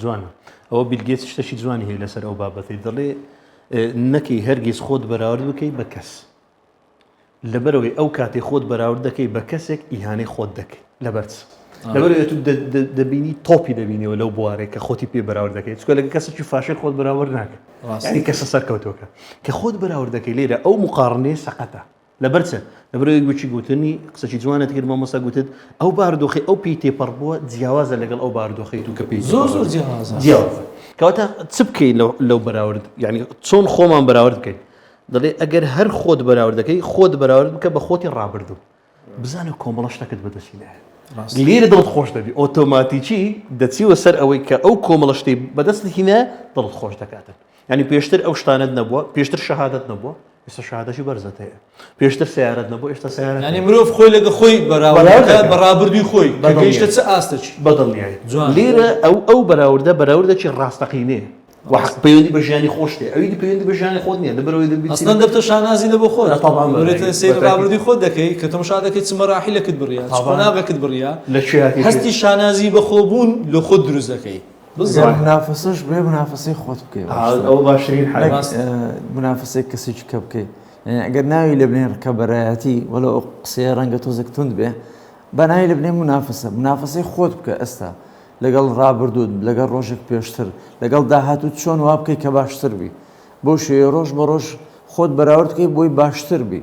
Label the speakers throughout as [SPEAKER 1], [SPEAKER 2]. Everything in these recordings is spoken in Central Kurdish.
[SPEAKER 1] جوانە ئەوە بیل گێتس شتێکی جوانی هەیە لەسەر ئەو بابەتی دەڵێ نەکەی هەرگیز خۆت بەراورد بکەی بە کەس لەبەرەوەی ئەو کاتێ خۆت بەراورد دەکەی بە کەسێک ئیهانەی خۆت دەکەی لەبەرچ لەبەرەوەی تو دەبینی تۆپی دەبینیەوە لەو بوارەیە کە خۆتی پێ بەراورد دەکەیت چکە لەگە کەسێکی فاشل خۆت بەراورد ناکە یعنی کەسە سەرکەوتووەکە کە خۆت بەراورد دەکەی لێرە ئەو مقارنەیە سەقەتە لەبەرچە لەبەرەوەی گوچی گوتنی قسەی جوانە کرد مامۆستا گوتت ئەو بارودۆخی ئەو پێی تێپەڕ بووە جیاوازە لەگەڵ ئەو بارودۆخی تو کە پێی
[SPEAKER 2] زۆر
[SPEAKER 1] جیاوازە کەواتە چ بکەی لەو بەراورد یعنی چۆن خۆمان بەراورد بکەین دەڵێ ئەگەر هەر خۆت بەراورد دەکەی خۆت بەراورد بکە بە خۆتی ڕابردوو بزانە کۆمەڵە شتەکەت بەدەستینە لێرە دڵت خۆش دەبی ئۆتۆماتیکی دەچیوە سەر ئەوەی کە ئەو کۆمەڵە شتەی بەدەستهینە دڵت خۆش دەکاتن ینی پێشتر ئەو شتانت نەبووە پێشتر شەهادەت نەبووە ئێستا شەهادەتی بەرزت هەیە پێشتر سیارەت نەبووە ئێستا سیارەت
[SPEAKER 2] ینی مرۆڤ خۆی لەگە خۆی بەڕابردووی خۆی گەیشتە چ ئاستەچ
[SPEAKER 1] بەدڵنیایی لێرە ئەو بەراوردەکی ڕاستەقینەیە وحق پەیوەندی بە ژیانی خۆشتێ ئەوی پەیوەندی بە ژیانی خۆت نییە لەبەرەوەی دەبیت
[SPEAKER 2] ئەسڵەن دەبتە شانازی لە بۆ خۆت بڕێتە سەیر ڕابردووی خۆت دەکەی کە تەماشا دەکەیت چ مەراحیلەکەت بڕیا چ قۆناغەکەت بڕیا هەستی شانازی بە خۆبوون لە خۆت دروست دەکەی
[SPEAKER 3] منافسەش بێ منافسەی خۆت بکەی
[SPEAKER 1] ئەو باشترین
[SPEAKER 3] منافسەی کەسێکی کە بکەی ئەگەر ناوی لە بنێن ڕکە بەرایەتی وەلە ئەو قسەیە ڕەنگە تۆزێک تند بێ بە ناوی لە بنێن منافسەی خۆت بکە ئێستا لەگەڵ ڕابردوود لەگەڵ ڕۆژێک پێشتر لەگەڵ داهاتوت چۆن وا بکەی کە باشتر بی بۆ شێ ڕۆژ بە ڕۆژ خۆت بەراورد بکەی بۆی باشتر بی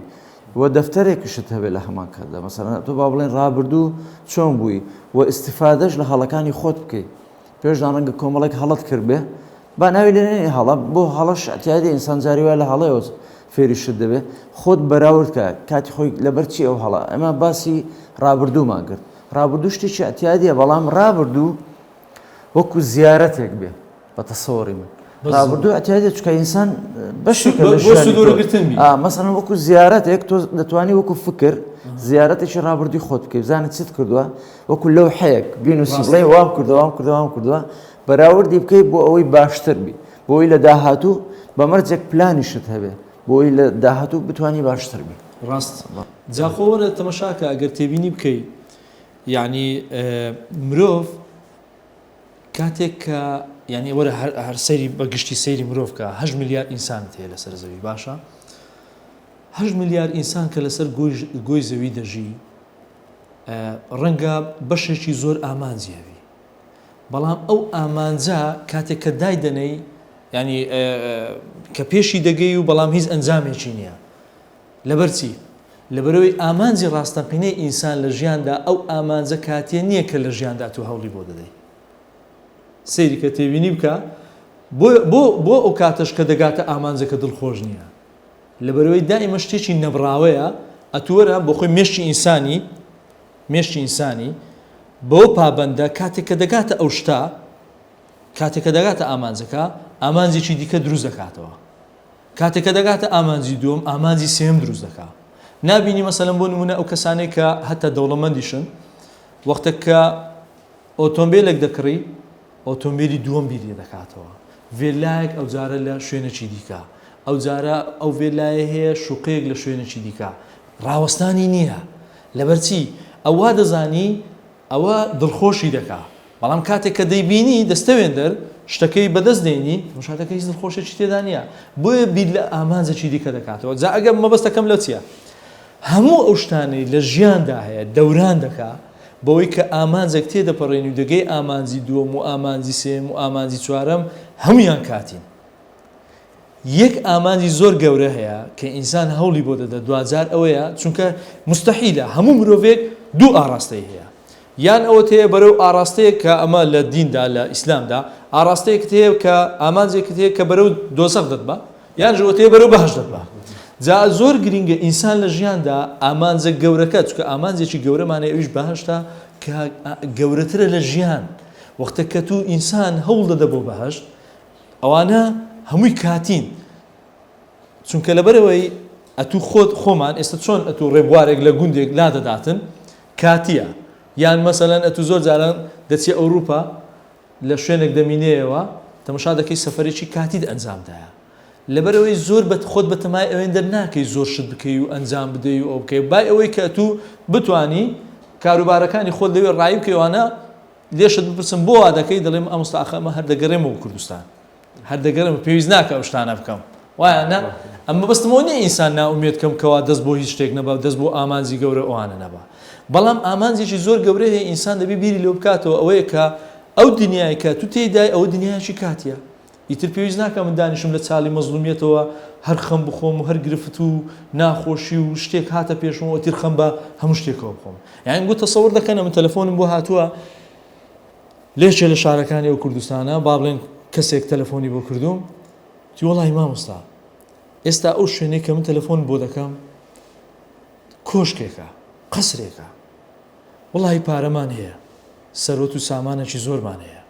[SPEAKER 3] وە دەفتەرێکشت هەبێت لە هەمان کاتدا مەسەڵەن تۆ با بڵێن ڕابردوو چۆن بووی و ئیستیفادەش لە هەڵەکانی خۆت بکەیت پێشدان ڕەنگە کۆمەڵێک هەڵەت کرد بێ با ناوی لێنێ هەڵە بۆ هەڵەش ئەتیادی ئینسان جاری وای لە هەڵەیەوە فێریشت دەبێت خۆت بەراورد کە کاتی خۆی لەبەرچی ئەو هەڵە ئەمە باسی ڕابردوومان کرد ڕابردوو شتێکی ئەتیادیە بەڵام ڕابردوو وەکو زیارەتێک بێ بە تەسەوەڕی من ڕابردوو ئەتیادێت چکە ئینسان بەشێکە لە ژیانی مەسەڵەن وەکو زیارەتێک تۆ دەتوانی وەکو فکر زیارەتێکی ڕابردووی خۆت بکەی بزانت چیت کردووە وەکو لەوحەیەک بینوسی بڵێ وام کردووە بەراوردی بکەی بۆ ئەوەی باشتر بی بۆی لە داهاتوو بەمەرجێک پلانیشت هەبێ بۆی لە داهاتوو بتوانی باشتر بی
[SPEAKER 2] ڕاست جاخۆوەرە تەماشاکە ئەگەر تێبینی بکەی یعنی مرۆڤ کاتێک کە یعنی وەرە هەر سەیری بە گشتی سەیری مرۆڤ کە 8 میلیارد ئینسانت هەیە لەسەر زەوی باشە 8 میلیارد ئینسان کە لەسەر گۆی زەوی دەژی ڕەنگە بەشێکی زۆر ئامانجی هەبی بەڵام ئەو ئامانجا کاتێک کە دایدەنەی ینی کە پێشی دەگەی و بەڵام هیچ ئەنجامێکی نییە لەبەرچی لەبەرەوەی ئامانجی ڕاستەقینەی ئینسان لە ژیاندا ئەو ئامانجە کاتێ نییە کە لە ژیاندا تو هەوڵی بۆ دەدەی سەیری کە تێبینی بکە بۆ ئەو کاتەش کە دەگاتە ئامانجەکە دڵخۆش نییە لەبەرەوەی دائیمە شتێکی نەبراوەیە ئەتووەرە بۆ خۆی مێشتی ئینسانی بۆ پابەندە کاتێک کە دەگاتە ئەو شتا کاتێک کە دەگاتە ئامانجەکە ئامانجێکی دیکە دروست دەکاتەوە کاتێک کە دەگاتە ئامانجی دووەم ئامانجی سێم دروست دەکات نابینی مەسەلەن بۆ نمونە ئەو کەسانەی کە هەتا دەوڵەمەندیشن وەختە کە ئۆتۆمبیلێک دەکڕی ئۆتۆمبیلی دووەم بیری دەکاتەوە ڤێلایەک ئەو جارە لە شوێنێکی دیکە ئەو جارە ئەو ڤێلایە هەیە شوقەیەک لە شوێنێکی دیکە ڕاوەستانی نییە لەبەرچی ئەوە دەزانی ئەوە دڵخۆشی دەکا بەڵام کاتێک کە دەیبینی دەستەوێندەر شتەکەی بەدەست دێنی مشاتەکە هیچ دڵخۆشێکی تێدا نییە بۆیە بیر لە ئامانجێکی دیکە دەکاتەوە جا ئەگەر مەبەستەکەم لە چییە هەموو ئەو شتانەی لە ژیاندا هەیە دەوران دەکا بەوەی کە ئامانجێک تێدەپەڕێنی و دەگەی ئامانجی دووەم و ئامانجی سێم و ئامانجی چوارەم هەمویان کاتین یەک ئامانجی زۆر گەورە هەیە کە ئینسان هەوڵی بۆ دەدە دوجار ئەوەیە چونکە مستەحیلە هەموو مرۆڤێک دوو ئاراستەی هەیە یان ئەوە هەیە بەرەو ئاراستەیە کە ئەمە لە دیندا لە ئیسلامدا ئاراستەیەک هەیە کە ئامانجێکت هەیە کە بەرەو دۆزەخ دەتبە یان ژەوە هەیە بەرەو بەهەشت دەتبە جا زۆر گرینگە ئینسان لە ژیاندا ئامانجە گەورەکە چونکە ئامانجێکی گەورەمانەیە ئەویش بەهەشتە کە گەورەترە لە ژیان وەختە کە تو ئینسان هەوڵ دەدە بۆ بەهەشت ئەوانە هەمووی کاتین چونکە لەبەرەوەی ئەتوو خۆت خۆمان ئێستا چۆن ئەتوو ڕێبوارێک لە گوندێک لا دەداتن کاتیە یان مەسەلەن ئەتوو زۆر جاران دەچێت ئەوروپا لە شوێنێک دەمینەیەوە تەماشا دەکەی سەفەرێکی کاتیت ئەنجامدایە لەبەرەوەی زۆر خۆت بە تەمای ئەوێن دەرناکەی زۆر شت بکەی و ئەنجام بدەی و ئەو بکەی با ئەوەی کە تو بتانی کاروبارەکانی خۆت لەوێ ڕای بکەیوانە لێشت بپرسم بۆ وا دەکەی دەڵێم ئەمستاخەمە هەر دەگەڕێمەوە کوردستان هەر دەگەڕێمە پێویست ناکە ئەو شتانە بکەم وایە ئەمە بەستمەوە نیە ئینسان ناومێت کەم کەوا دەست بۆ هیچ شتێک نەبا دەست بۆ ئامانزی گەورە ئەوانە نەبا بەڵام ئامانزێکی زۆر گەورە هەیە ئینسان دەبێ بیری لێ بکاتەوە ئەوەیە کە ئەو دنیای کە تو تێدای ئەوە دنیایکی کاتیە ئیتر پێویست ناکە من دانیشم لە چاڵی مەزلومیەتەوە هەر خەم بخۆم و هەر گرفت و ناخۆشی و شتێک هاتە پێشمەوە تر خەم بە هەموو شتێکەوە بخۆم یان گوت تەسەوور دەکەنە من تەلەفۆنم بۆ هاتووە لێچێ لە شارەکانی ئەو کوردستانە با بڵێن کەسێک تەلەفۆنی بۆ کردوم تی وەڵی مامۆستا ئێستا ئەو شوێنەی کە من تەلەفۆن بۆ دەکەم کۆشکێکە قەسرێکە وەڵی پارەمان هەیە سەرۆت و سامانێکی زۆرمان هەیە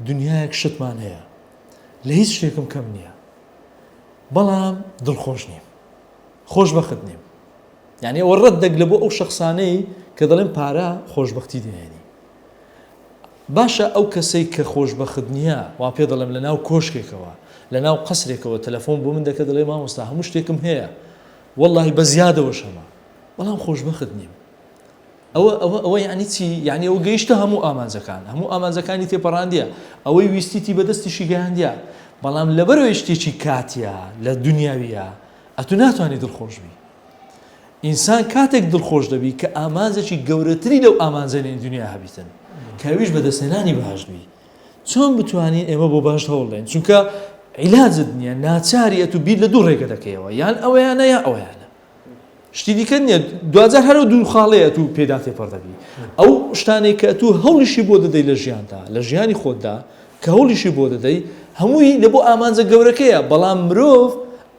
[SPEAKER 2] دنیایەک شتمان هەیە لە هیچ شتێکم کەم نییە بەڵام دڵخۆش نیم خۆشبەخت نیم یعنی ئەوە ڕەت دەگلە بۆ ئەو شەخصانەی کە دەڵێن پارە خۆشبەختی دێنێنی باشە ئەو کەسەی کە خۆشبەخت نییە وا پێ دەڵێم لە ناو کۆشکێکەوە لە ناو قەسرێکەوە تەلەفۆن بۆ من دەکە دەڵێ مامۆستا هەموو شتێکم هەیە وەڵی بە زیادەوە شەمە بەڵام خۆشبەخت نیم ئەوە یعنی چی یعنی ئەو گەیشتە هەموو ئامانجەکانی تێپەڕاندیە ئەوەی ویستیتی بەدەستیشی گەیاندیە بەڵام لەبەرەوەی شتێکی کاتیە لە دنیاویە ئەتو ناتوانێت دڵخۆش بی ئینسان کاتێک دڵخۆش دەبی کە ئامانجێکی گەورەتری لەو ئامانجەی دنیا هەبیتن کەویش بەدەستێنانی باش بی چۆن بتوانین ئێمە بۆ باش هەوڵدەین چونکە عیلاجت نییە ناچاری ئەتو بیر لە دوو ڕێگە دەکەیەوە یان ئەوەیانە یا ئەوەیانە شتی دیکە نییە دوجار هەرو دوو خاڵەیە تو پێدا تێپەڕ دەبی ئەو شتانێک کە تو هەوڵیشی بۆ دەدەی لە ژیاندا لە ژیانی خۆتدا کە هەوڵیشی بۆ دەدەی هەمووی لە بۆ ئامانجە گەورەکەیە بەڵام مرۆڤ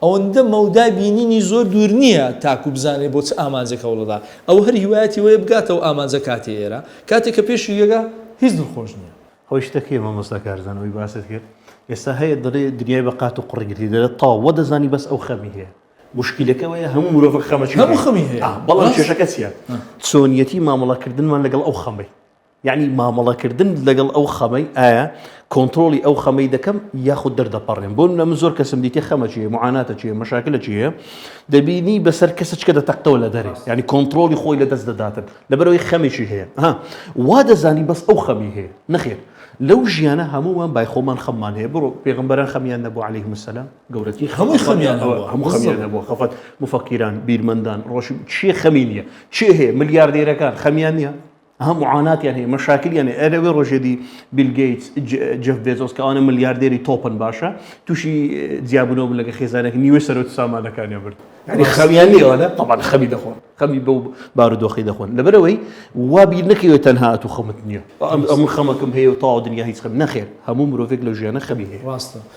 [SPEAKER 2] ئەوەندە مەودای بینینی زۆر دوور نییە تاکو بزانێ بۆ چ ئامانجێک هەوڵەدا ئەو هەر هیوایەتی وەیە بگاتەوە ئامانجە کاتی ئێرە کاتێک کە پێشی یەگا هیچ دڵخۆش نییە
[SPEAKER 1] ئەوەی شتەکەی مامۆستا کارزانەوەی باست کرد ئێستا هەیە دەڵێ دنیای بە قات و قڕگرتی دەڵێت تاوە دەزانی بەس ئەو خەمی هەیە مشکلەکەوەیە هەموو مرۆڤ خەمەکی
[SPEAKER 2] هەموو خەمی هەیە
[SPEAKER 1] بەڵام کێشەکە چییە چۆنیەتی مامەڵەکردنمان لەگەڵ ئەو خەمەی یعنی مامەڵەکردن لەگەڵ ئەو خەمەی ئایا کۆنتترۆلی ئەو خەمەی دەکەم یاخود دەردەپەڕێن بۆ من زۆر کەسم دیتێ خەمە چیە معاناتە چیە مەشاکلە چیە دەبینی بەسەر کەسەچکە دەتەقتەوە لە دەرێ یعنی کۆنتترۆلی خۆی لە دەست دەداتن لەبەرەوەی خەمێکی هەیە وا دەزانی بەس ئەو خەمی هەیە نەخێر لەو ژیانە هەمومان بای خۆمان خەممان هەیە بڕۆ پێغەمبەران خەمیان نەبوو عەلەیهیم السەلام گەورەتی
[SPEAKER 2] هەمووی خەمیان
[SPEAKER 1] هەموو خەمیان نەبوو خەفەت مفەکیران بیرمەندان ڕۆژی چێ خەمی نییە چێ هەیە ملیاردێرەکان خەمیان نییە هەم معاناتیان هەیە مەشاکلیان هەیە ئەرەوێ ڕۆژێدی بیل گەیتس جەف بێزۆس کە ئەوانە ملیاردێری تۆپن باشە تووشی جیاببوونەوە لەگە خێزانێک نیوەی سەرۆت سامانەکانیان برد یعنی خەمیان نییەوانە طبعاً خەمی دەخۆن خەمی بەو بارودۆخی دەخۆن لەبەرەوەی وا بیر نەکەوێت تەنها ئەتوو خەمت نییە ئەم خەمەکەم هەیە و تاوا دنیا هیچ خەم نەخێر هەموو مرۆڤێک لە ژیانە خەمی هەیە
[SPEAKER 2] ڕاستە